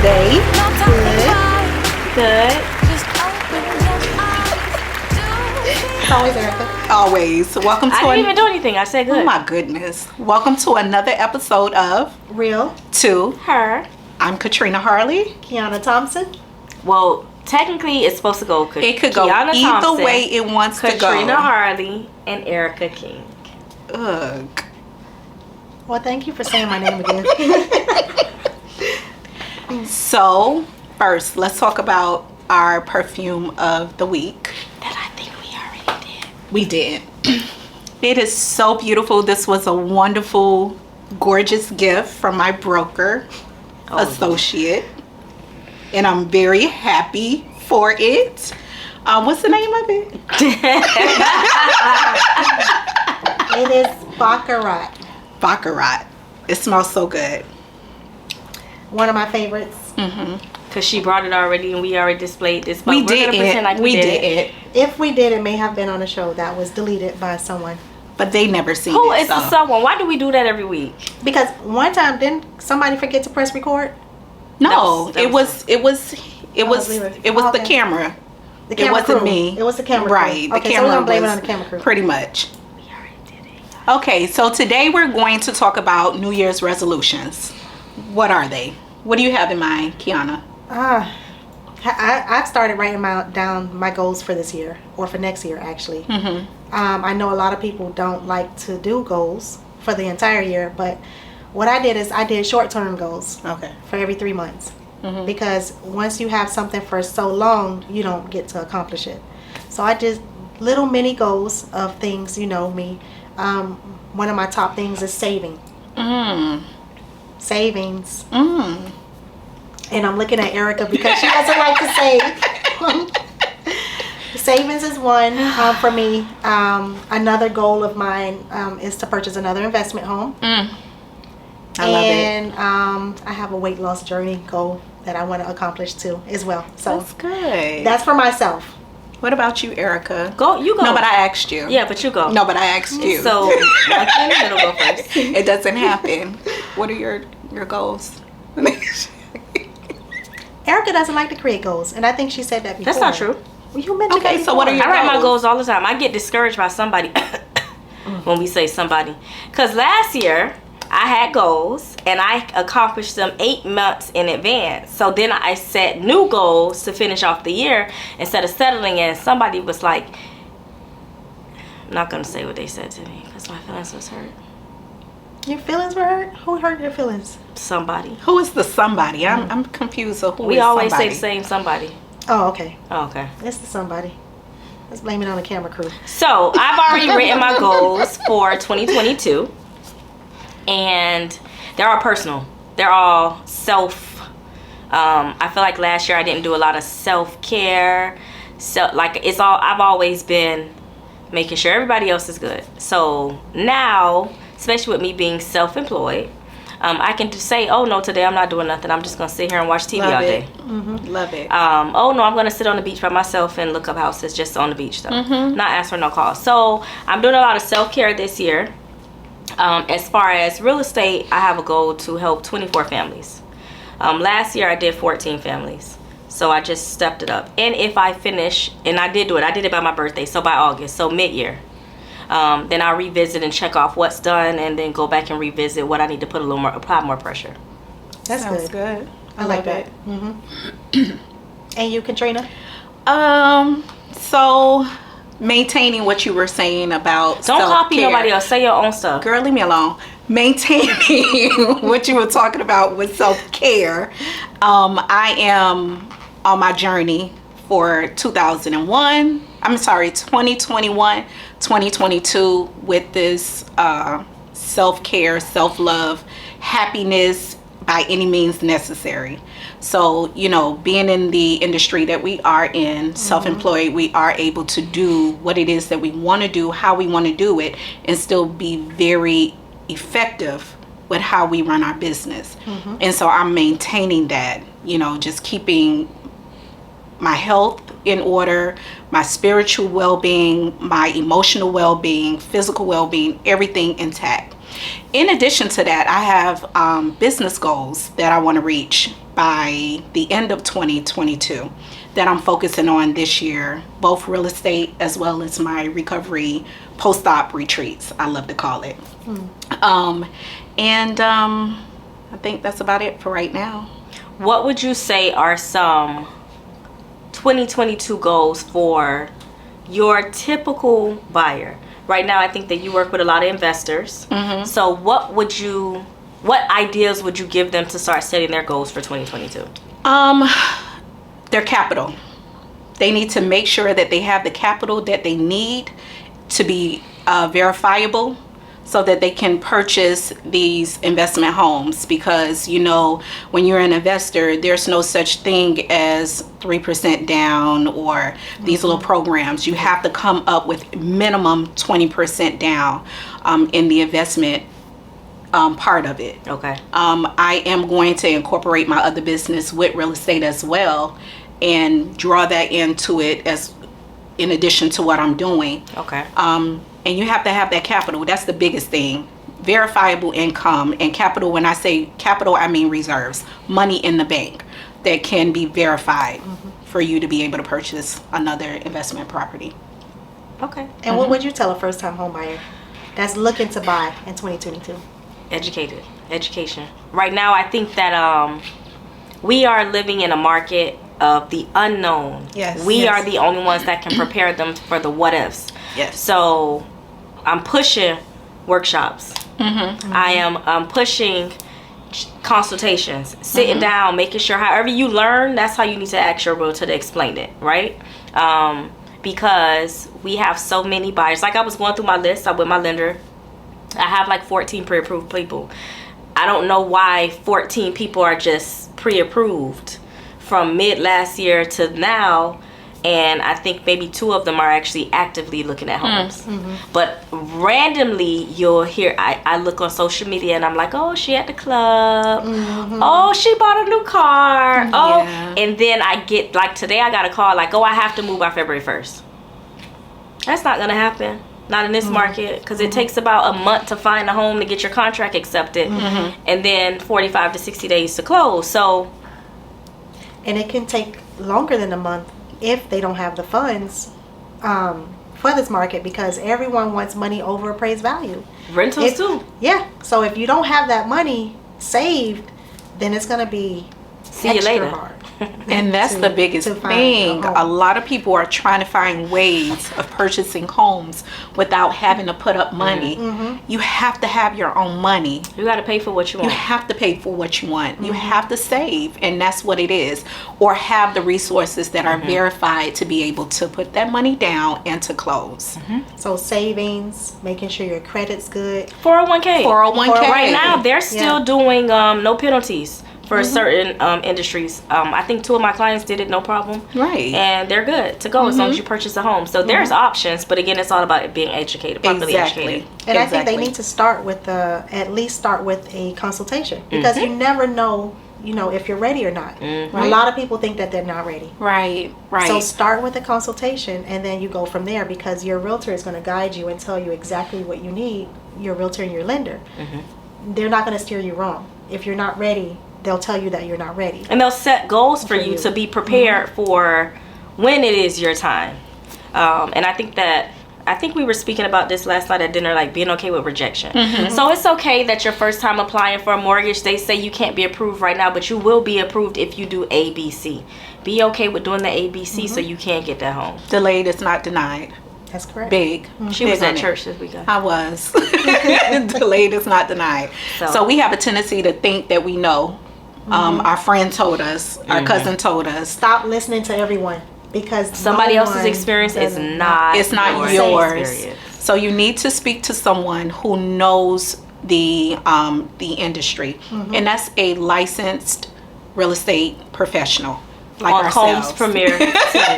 today? Good. It's always Erica. Always. Welcome to I didn't even do anything. I said good. Oh my goodness. Welcome to another episode of Real2Her. Her. I'm Katrina Harley. Kiana Thompson. Well, technically, it's supposed to go. It could go Kiana either Thompson, way it wants to go. Katrina Harley and Erica King. Ugh. Well, thank you for saying my name again. So, first, let's talk about our perfume of the week. That I think we already did. We did. It is so beautiful. This was a wonderful, gorgeous gift from my broker associate. And I'm very happy for it. What's the name of it? It is Baccarat. Baccarat. It smells so good. One of my favorites. Because she brought it already and we already displayed this. But We we're gonna pretend did like it. we We did did it. it. If we did, it may have been on a show that was deleted by someone. But they never seen Who it. is the someone? Why do we do that every week? Because one time, didn't somebody forget to press record? No, That it was was Okay. the camera. The camera wasn't crew. me. It was the camera Right. crew. The Okay, so we're camera going to blame it was on the camera crew. pretty much. We already did it. Okay, so today we're going to talk about New Year's resolutions. What are they? What do you have in mind, Kiana? I've started writing down my goals for this year, or for next year, actually. I know a lot of people don't like to do goals for the entire year, but what I did is I did short-term goals Okay. for every 3 months. Because once you have something for so long, you don't get to accomplish it. So I did little mini goals of things, you know me. One of my top things is saving. Savings. And I'm looking at Erica because she doesn't like to save. Savings is one for me. Another goal of mine is to purchase another investment home. I love it. And I have a weight loss journey goal that I want to accomplish too as well. So That's good. that's for myself. What about you, Erica? You go. No, but I asked you. Yeah, but you go. No, but I asked you. So, monkey in the middle go first. It doesn't happen. What are your goals? Erica doesn't like to create goals, and I think she said that before. That's not true. Well, you mentioned Okay, that so what are before. your I write my goals? goals all the time. I get discouraged by somebody when we say somebody. Because last year, I had goals and I accomplished them 8 months in advance. So then I set new goals to finish off the year instead of settling in. Somebody was like, I'm not going to say what they said to me because my feelings was hurt. Your feelings were hurt? Who hurt your feelings? Somebody. Who is the somebody? I'm confused. So who We is always somebody? say the same somebody. Oh, okay. Oh, okay. It's the somebody. Let's blame it on the camera crew. So I've already written my goals for 2022, and they're all personal. They're all self. I feel like last year I didn't do a lot of self-care. So like it's all I've always been making sure everybody else is good. So now, especially with me being self-employed, I can just say, oh no, today I'm not doing nothing. I'm just gonna sit here and watch TV all Love day. it. Love it. Oh no, I'm gonna sit on the beach by myself and look up houses just on the beach though. Not ask for no calls. So I'm doing a lot of self-care this year. As far as real estate, I have a goal to help 24 families. Last year I did 14 families. So I just stepped it up. And if I finish, and I did do it, I did it by my birthday, so by August, so mid-year. Then I'll revisit and check off what's done and then go back and revisit what I need to apply more pressure. That's Sounds good. good. I like that. And you, Katrina? So maintaining what you were saying about Don't copy self-care. nobody else. Say your own stuff. Girl, leave me alone. Maintaining what you were talking about with self-care. I am on my journey for 2021, 2022 with this self-care, self-love, happiness by any means necessary. So, you know, being in the industry that we are in, self-employed, we are able to do what it is that we want to do, how we want to do it, and still be very effective with how we run our business. And so I'm maintaining that, you know, just keeping my health in order, my spiritual well-being, my emotional well-being, physical well-being, everything intact. In addition to that, I have business goals that I want to reach by the end of 2022 that I'm focusing on this year, both real estate as well as my recovery post-op retreats, I love to call it. I think that's about it for right now. What would you say are some 2022 goals for your typical buyer? Right now, I think that you work with a lot of investors. So what ideas would you give them to start setting their goals for 2022? Their capital. They need to make sure that they have the capital that they need to be verifiable, so that they can purchase these investment homes. Because, you know, when you're an investor, there's no such thing as 3% down or these little programs. You have to come up with minimum 20% down in the investment part of it. Okay. I am going to incorporate my other business with real estate as well, and draw that into it as in addition to what I'm doing. Okay. And you have to have that capital. That's the biggest thing. Verifiable income. And capital, when I say capital, I mean reserves. Money in the bank that can be verified for you to be able to purchase another investment property. Okay. And what would you tell a first-time home buyer that's looking to buy in 2022? Education. Right now, I think that we are living in a market of the unknown. Yes. We are the only ones that can prepare them for the what ifs. Yes. So I'm pushing workshops. I am pushing consultations, sitting down, making sure however you learn, that's how you need to ask your realtor to explain it, right? Because we have so many buyers. Like I was going through my list, I'm with my lender. I have like 14 pre-approved people. I don't know why 14 people are just pre-approved from mid last year to now, and I think maybe 2 of them are actually actively looking at homes. But randomly you'll hear, I look on social media and I'm like, oh, she at the club, oh, she bought a new car, oh, and then I get, like today I got a call like, oh, I have to move by February 1st. That's not gonna happen. Not in this market, because it takes about a month to find a home to get your contract accepted, and then 45 to 60 days to close. So, And it can take longer than a month if they don't have the funds for this market, because everyone wants money over appraised value. rentals too. Yeah. So if you don't have that money saved, then it's going to be See you extra later. hard. And that's the biggest to find thing. a home. A lot of people are trying to find ways of purchasing homes without having to put up money. You have to have your own money. You got to pay for what you You want. have to pay for what you want. You have to save, and that's what it is. Or have the resources that are verified to be able to put that money down and to close. So savings, making sure your credit's good. 401k. 401k. Right now, they're still doing no penalties for certain industries. I think 2 of my clients did it no problem. Right. And they're good to go as long as you purchase a home. So there's options, but again, it's all about being educated, properly educated. And I think they need to start with at least start with a consultation, because you never know, if you're ready or not. A lot of people think that they're not ready. Right. So start with a consultation, and then you go from there, because your realtor is going to guide you and tell you exactly what you need. Your realtor and your lender, they're not going to steer you wrong. If you're not ready, they'll tell you that you're not ready. And they'll set goals for you to be prepared for when it is your time. And I think we were speaking about this last night at dinner, like being okay with rejection. So it's okay that your first time applying for a mortgage, they say you can't be approved right now, but you will be approved if you do ABC. Be okay with doing the ABC so you can get that home. Delayed is not denied. That's correct. Big. She Big was on at it. church this weekend. I was. Delayed is not denied. So we have a tendency to think that we know. Our friend told us, our cousin told us. Stop listening to everyone, because Somebody no else's one experience is doesn't- not It's not your yours. experience. So you need to speak to someone who knows the industry, and that's a licensed real estate professional like On Combs ourselves. Premier.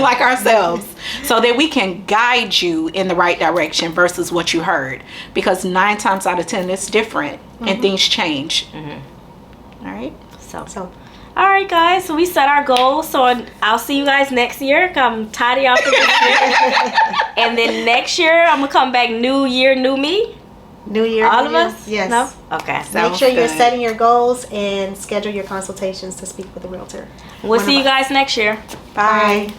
Like ourselves, so that we can guide you in the right direction versus what you heard, because 9 times out of 10 it's different and things change. All right. So All right, guys. So we set our goals. So I'll see you guys next year. I'm tidy off of this year. And then next year, I'm going to come back new year, new me. New Year. All New of Year. us? Yes. No? Okay. Make Sounds sure you're good. setting your goals and schedule your consultations to speak with a realtor. We'll One see of you us. guys next year. Bye. Bye.